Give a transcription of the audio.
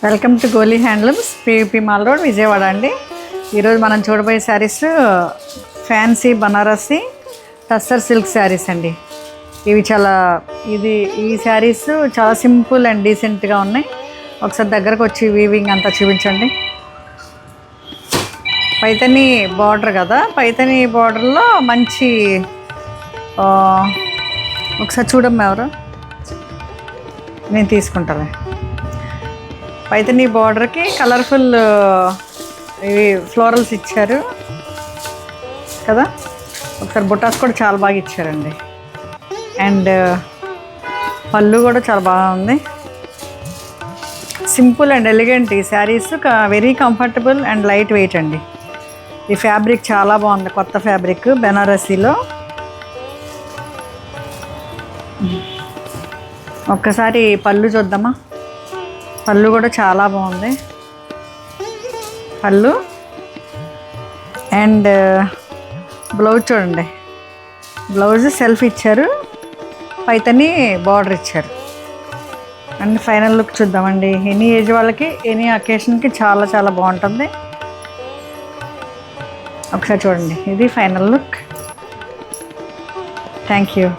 Welcome to Goli handlooms, PP mall road, Vijayawada అండి. ఈరోజు మనం చూడబోయే శారీస్ ఫ్యాన్సీ బనారసి టస్సర్ సిల్క్ శారీస్ అండి. ఈ శారీస్ చాలా సింపుల్ అండ్ డీసెంట్గా ఉన్నాయి. ఒకసారి దగ్గరకు వచ్చి వీవింగ్ అంతా చూపించండి. పైతని బార్డర్ కదా, పైతని బార్డర్లో మంచి ఒకసారి చూడమ్మా, ఎవరు నేను తీసుకుంటాను. పైతని బార్డర్కి కలర్ఫుల్ ఇవి ఫ్లోరల్స్ ఇచ్చారు కదా. ఒకసారి బుటాస్ కూడా చాలా బాగా ఇచ్చారండి. అండ్ పళ్ళు కూడా చాలా బాగుంది. సింపుల్ అండ్ ఎలిగెంట్ ఈ saris, very comfortable and light weight అండి. ఈ ఫ్యాబ్రిక్ చాలా బాగుంది, కొత్త ఫ్యాబ్రిక్ బెనారసీలో. ఒక్కసారి పళ్ళు చూద్దామా. పళ్ళు కూడా చాలా బాగుంది. పళ్ళు అండ్ బ్లౌజ్ చూడండి. బ్లౌజ్ సెల్ఫ్ ఇచ్చారు, పైతని బార్డర్ ఇచ్చారు. అండ్ ఫైనల్ లుక్ చూద్దామండి. ఎనీ ఏజ్ వాళ్ళకి, ఎనీ అకేషన్కి చాలా చాలా బాగుంటుంది. ఒకసారి చూడండి, ఇది ఫైనల్ లుక్. Thank you.